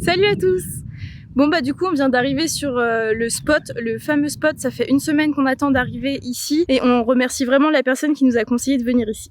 Salut à tous! Bon bah du coup on vient d'arriver sur le spot, le fameux spot, ça fait une semaine qu'on attend d'arriver ici et on remercie vraiment la personne qui nous a conseillé de venir ici.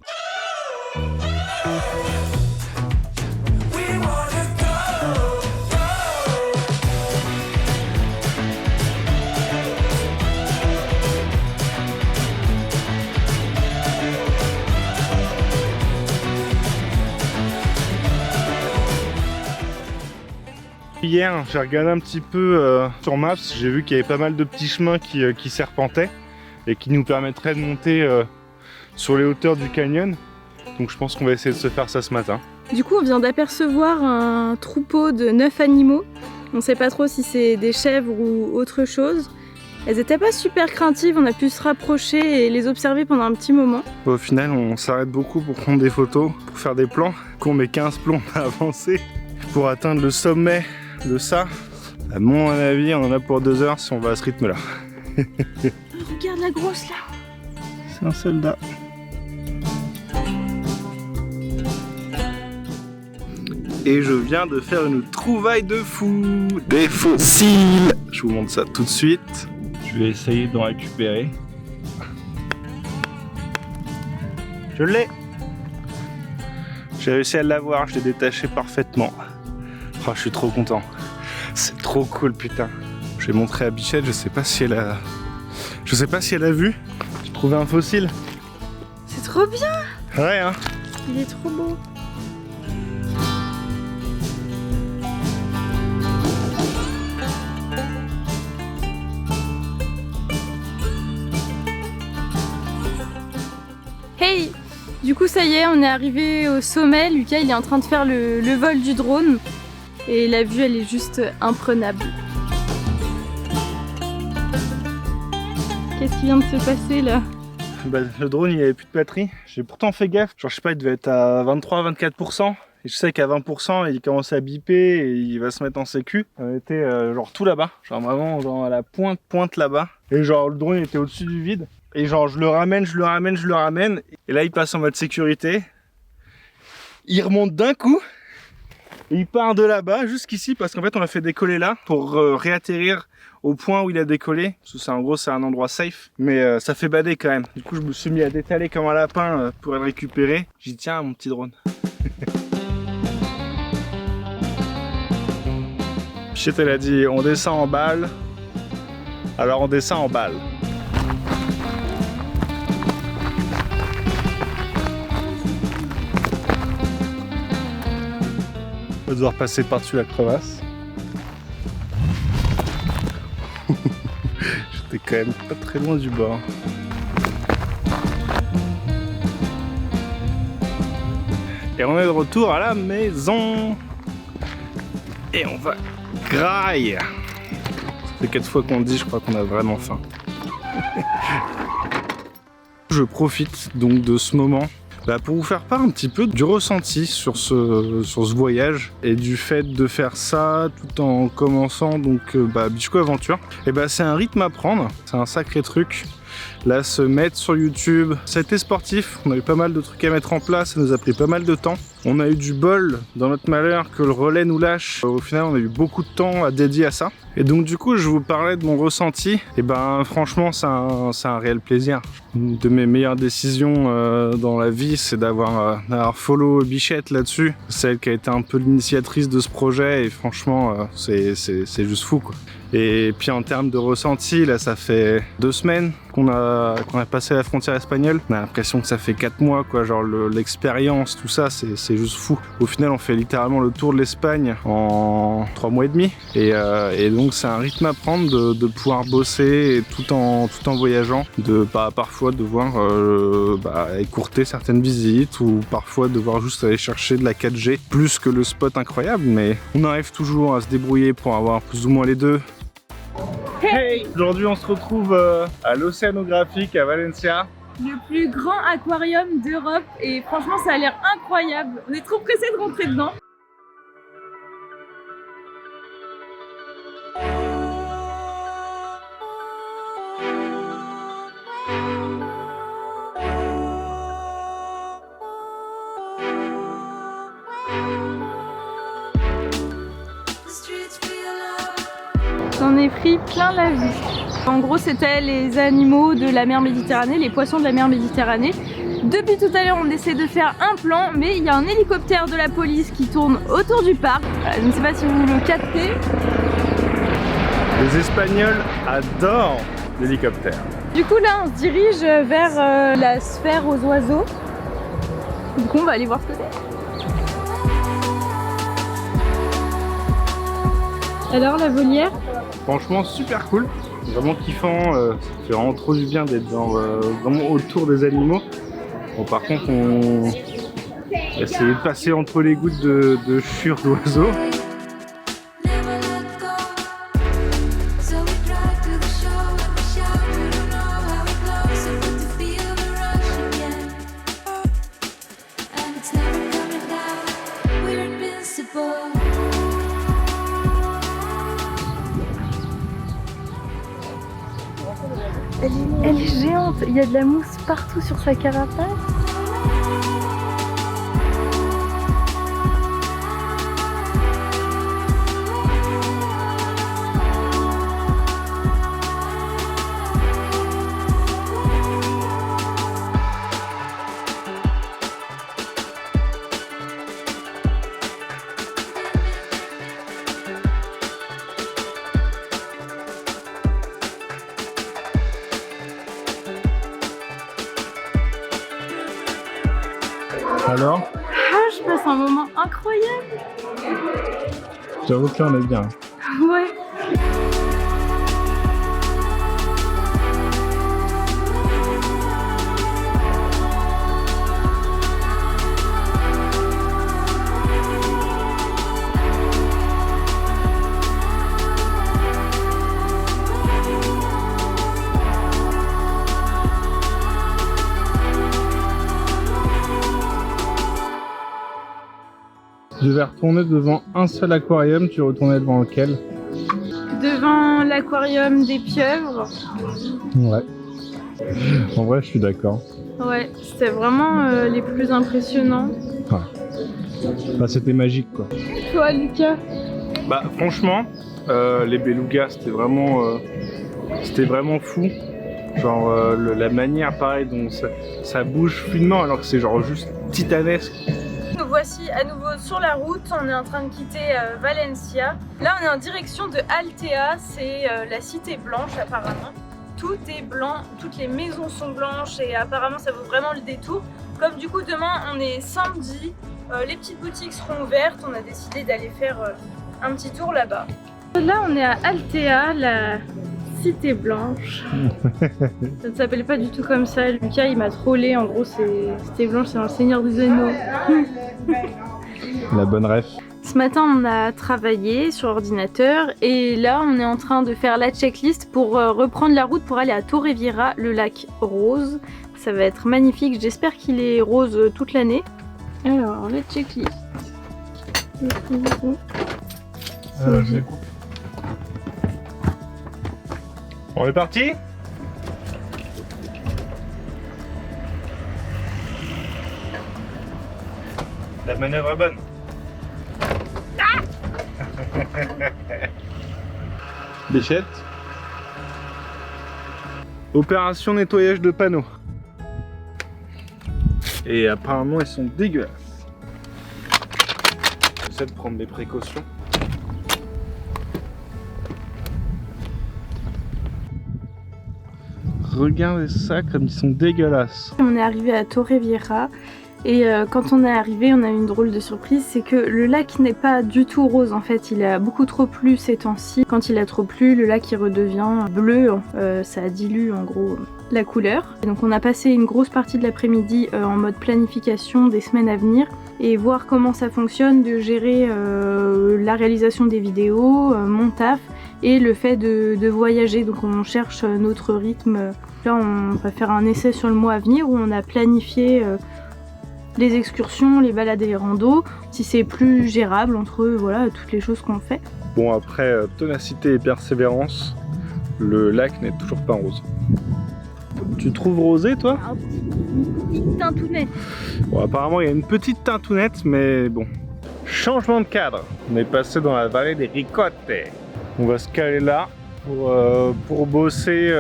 Hier, j'ai regardé un petit peu sur Maps, j'ai vu qu'il y avait pas mal de petits chemins qui serpentaient et qui nous permettraient de monter sur les hauteurs du canyon. Donc je pense qu'on va essayer de se faire ça ce matin. Du coup on vient d'apercevoir un troupeau de 9 animaux. On sait pas trop si c'est des chèvres ou autre chose. Elles étaient pas super craintives, on a pu se rapprocher et les observer pendant un petit moment. Au final, on s'arrête beaucoup pour prendre des photos, pour faire des plans, qu'on met 15 plombs à avancer pour atteindre le sommet de ça. À mon avis, on en a pour 2 heures si on va à ce rythme-là. Regarde la grosse là. C'est un soldat. Et je viens de faire une trouvaille de fou, des fossiles. Je vous montre ça tout de suite. Je vais essayer d'en récupérer. Je l'ai. J'ai réussi à l'avoir, je l'ai détaché parfaitement. Oh, je suis trop content. C'est trop cool, putain. Je vais montrer à Bichette, je sais pas si elle a vu. J'ai trouvé un fossile. C'est trop bien. Ouais, hein. Il est trop beau. Hey! Du coup ça y est, on est arrivé au sommet. Lucas il est en train de faire le vol du drone. Et la vue elle est juste imprenable. Qu'est-ce qui vient de se passer là? Bah, le drone il avait plus de batterie. J'ai pourtant fait gaffe. Genre je sais pas, il devait être à 23-24%. Et je sais qu'à 20% il commence à biper et il va se mettre en sécu. On était genre tout là-bas. Genre vraiment genre à la pointe là-bas. Et genre le drone était au-dessus du vide. Et genre je le ramène. Et là il passe en mode sécurité. Il remonte d'un coup. Et il part de là-bas jusqu'ici parce qu'en fait on l'a fait décoller là pour réatterrir au point où il a décollé. Parce que en gros c'est un endroit safe. Mais ça fait bader quand même. Du coup je me suis mis à détaler comme un lapin pour le récupérer. J'ai dit tiens mon petit drone. Shit, elle a dit on descend en balle. Alors on descend en balle. On va devoir passer par-dessus la crevasse. J'étais quand même pas très loin du bord. Et on est de retour à la maison. Et on va graille. Ça fait 4 fois qu'on le dit, je crois qu'on a vraiment faim. Je profite donc de ce moment pour vous faire part un petit peu du ressenti sur ce voyage et du fait de faire ça tout en commençant donc Bichco Aventure. Et c'est un rythme à prendre, c'est un sacré truc. Là, se mettre sur YouTube, ça a été sportif, on a eu pas mal de trucs à mettre en place, ça nous a pris pas mal de temps. On a eu du bol dans notre malheur que le relais nous lâche. Au final, on a eu beaucoup de temps à dédier à ça. Et donc du coup, je vous parlais de mon ressenti. Et franchement, c'est un réel plaisir. Une de mes meilleures décisions dans la vie, c'est d'avoir follow Bichette là-dessus. C'est elle qui a été un peu l'initiatrice de ce projet et franchement, c'est juste fou quoi. Et puis en termes de ressenti, là ça fait 2 semaines qu'on a passé la frontière espagnole. On a l'impression que ça fait 4 mois quoi, genre l'expérience, tout ça, c'est juste fou. Au final on fait littéralement le tour de l'Espagne en 3 mois et demi. Et donc c'est un rythme à prendre de pouvoir bosser tout en voyageant, de parfois devoir écourter certaines visites ou parfois devoir juste aller chercher de la 4G plus que le spot incroyable, mais on arrive toujours à se débrouiller pour avoir plus ou moins les deux. Hey! Aujourd'hui on se retrouve à l'Océanographique à Valencia. Le plus grand aquarium d'Europe et franchement ça a l'air incroyable. On est trop pressés de rentrer dedans. J'en ai pris plein la vue. En gros, c'était les animaux de la mer Méditerranée, les poissons de la mer Méditerranée. Depuis tout à l'heure, on essaie de faire un plan, mais il y a un hélicoptère de la police qui tourne autour du parc. Je ne sais pas si vous le captez. Les Espagnols adorent l'hélicoptère. Du coup, là, on se dirige vers la sphère aux oiseaux. Du coup, on va aller voir ce que c'est. Alors, la volière? Franchement, super cool. Vraiment kiffant. Ça fait vraiment trop du bien d'être vraiment autour des animaux. Bon, par contre, on essaie de passer entre les gouttes de chure d'oiseaux. Elle est géante, il y a de la mousse partout sur sa carapace. Alors? Ah, je passe un moment incroyable. J'avoue que là on est bien. Ouais. Tu devais retourner devant un seul aquarium, tu retournais devant lequel? Devant l'aquarium des pieuvres. Ouais. En vrai, je suis d'accord. Ouais, c'était vraiment les plus impressionnants. Ouais. Bah, c'était magique quoi. Toi, Lucas? Bah, franchement, les belugas, c'était vraiment fou. Genre, la manière, pareil, dont ça bouge fluidement alors que c'est genre juste titanesque. Nous voici à nouveau sur la route, on est en train de quitter Valencia. Là on est en direction de Altea, c'est la cité blanche apparemment. Tout est blanc, toutes les maisons sont blanches et apparemment ça vaut vraiment le détour. Comme du coup demain on est samedi, les petites boutiques seront ouvertes, on a décidé d'aller faire un petit tour là-bas. Là on est à Altea, la cité blanche. Ça ne s'appelle pas du tout comme ça, Lucas il m'a trollé, en gros cité blanche c'est dans le Seigneur des Anneaux. La bonne ref. Ce matin on a travaillé sur ordinateur et là on est en train de faire la checklist pour reprendre la route pour aller à Torrevieja, le lac rose. Ça va être magnifique, j'espère qu'il est rose toute l'année. Alors la checklist. On est parti? La manœuvre est bonne. Ah Bichette. Opération nettoyage de panneaux. Et apparemment ils sont dégueulasses. J'essaie de prendre mes précautions. Regardez ça comme ils sont dégueulasses. On est arrivé à Torrevieja et quand on est arrivé on a eu une drôle de surprise, c'est que le lac n'est pas du tout rose en fait, il a beaucoup trop plu ces temps-ci. Quand il a trop plu, le lac il redevient bleu, ça dilue en gros la couleur. Et donc on a passé une grosse partie de l'après-midi en mode planification des semaines à venir et voir comment ça fonctionne, de gérer la réalisation des vidéos, mon taf et le fait de voyager. Donc on cherche notre rythme. Là on va faire un essai sur le mois à venir où on a planifié les excursions, les balades et les randos, si c'est plus gérable entre voilà, toutes les choses qu'on fait. Bon, après ténacité et persévérance, le lac n'est toujours pas rose. Tu trouves rosé toi? Une petite teintounette. Bon, apparemment il y a une petite teintounette, mais bon. Changement de cadre. On est passé dans la vallée des Ricotes. On va se caler là pour bosser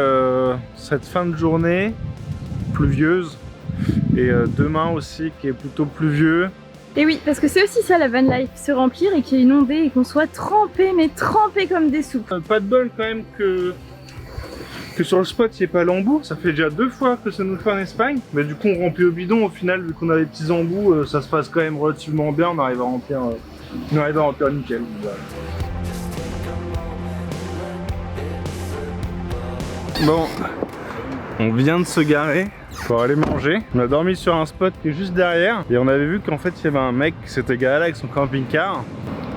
cette fin de journée pluvieuse et demain aussi qui est plutôt pluvieux. Et oui, parce que c'est aussi ça la van life, se remplir et qu'il y ait inondé et qu'on soit trempé, mais trempé comme des soupes. Pas de bol quand même que sur le spot il n'y ait pas l'embout. Ça fait déjà 2 fois que ça nous le fait en Espagne, mais du coup on remplit au bidon. Au final, vu qu'on a des petits embouts, ça se passe quand même relativement bien. On arrive à remplir nickel. Voilà. Bon, on vient de se garer pour aller manger. On a dormi sur un spot qui est juste derrière et on avait vu qu'en fait il y avait un mec qui s'était garé là avec son camping-car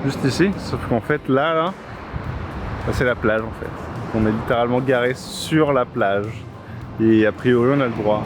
juste ici, sauf qu'en fait là c'est la plage en fait. On est littéralement garé sur la plage et a priori on a le droit.